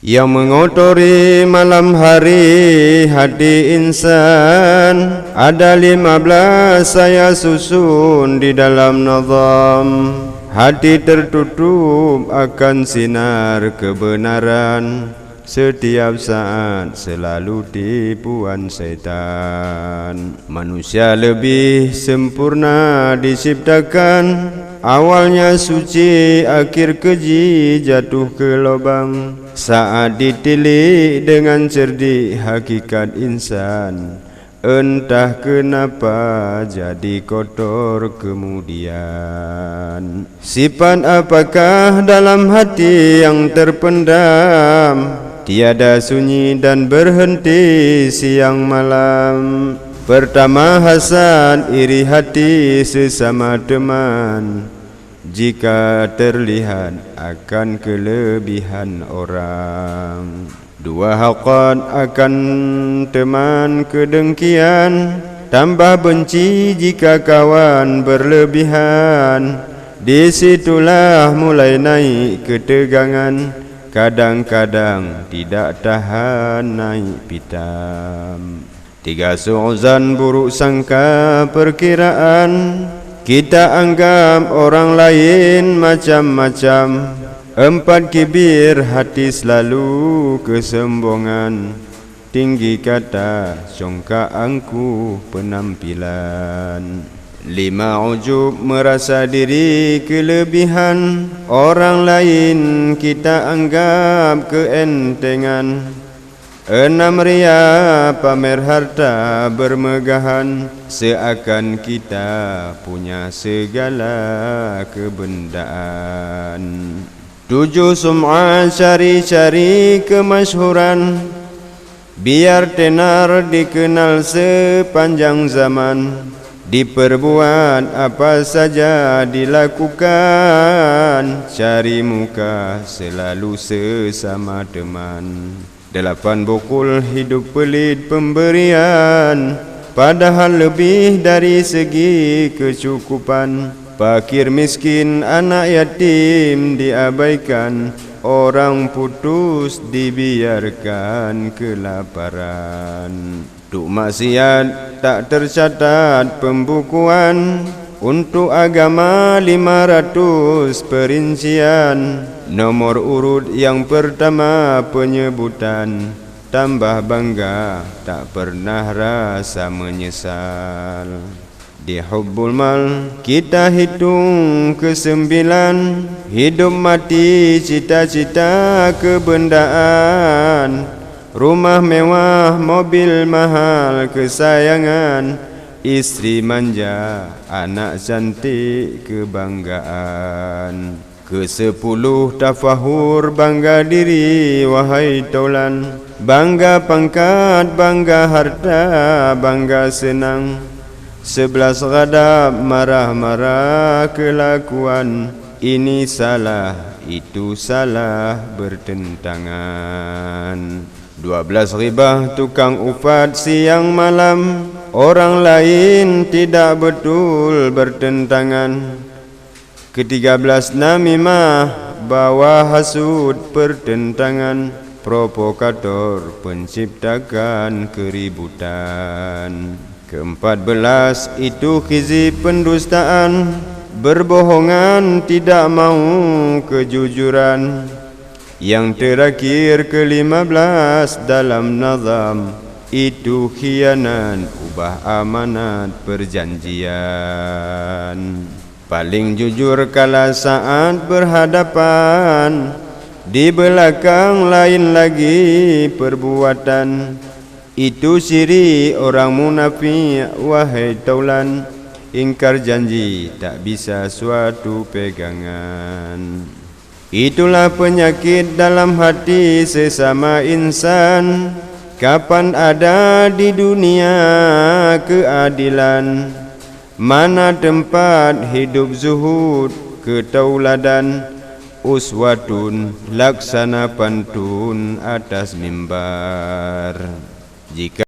yang mengotori malam hari hati insan. Ada 15 saya susun di dalam nazam. Hati tertutup akan sinar kebenaran. Setiap saat selalu tipuan setan. Manusia lebih sempurna diciptakan. Awalnya suci, akhir keji, jatuh ke lubang. Saat ditilik dengan cerdik hakikat insan, entah kenapa jadi kotor kemudian. Sifat apakah dalam hati yang terpendam? Tiada sunyi dan berhenti siang malam. Pertama hasad, iri hati sesama teman. Jika terlihat akan kelebihan orang. Dua haqad akan teman kedengkian. Tambah benci jika kawan berlebihan. Disitulah mulai naik ketegangan. Kadang-kadang tidak tahan naik pitam. 3 su'zan buruk sangka perkiraan. Kita anggap orang lain macam-macam. 4 kibir hati selalu kesombongan. Tinggi kata songka angkuh penampilan. 5 ujub merasa diri kelebihan. Orang lain kita anggap keentengan. 6 ria pamer harta bermegahan. Seakan kita punya segala kebendaan. 7 sum'ah cari-cari kemasyhuran. Biar tenar dikenal sepanjang zaman. Diperbuat apa saja dilakukan. Cari muka selalu sesama teman. 8 bukul hidup pelit pemberian. Padahal lebih dari segi kecukupan. Fakir miskin anak yatim diabaikan. Orang putus dibiarkan kelaparan. Duk maksiat tak tercatat pembukuan. Untuk agama 500 perincian. Nomor urut yang pertama penyebutan. Tambah bangga tak pernah rasa menyesal. Di hubbul mal kita hitung ke-9. Hidup mati cita-cita kebendaan. Rumah mewah, mobil mahal kesayangan. Istri manja, anak cantik kebanggaan. Ke-10 tafahur bangga diri wahai taulan. Bangga pangkat, bangga harta, bangga senang. 11 ghadab marah-marah kelakuan. Ini salah, itu salah bertentangan. 12 ribah tukang ufat siang malam. Orang lain tidak betul bertentangan. Ke-13 namimah bawa hasud pertentangan. Provokator penciptakan keributan. Ke-14 itu khizi pendustaan. Berbohongan tidak mau kejujuran. Yang terakhir ke-15 dalam nazam. Itu khianat ubah amanat perjanjian. Paling jujur kala saat berhadapan. Di belakang lain lagi perbuatan. Itu ciri orang munafik wahai taulan. Ingkar janji tak bisa suatu pegangan. Itulah penyakit dalam hati sesama insan. Kapan ada di dunia keadilan? Mana tempat hidup zuhud ketauladan? Uswatun laksana pantun atas mimbar. Jika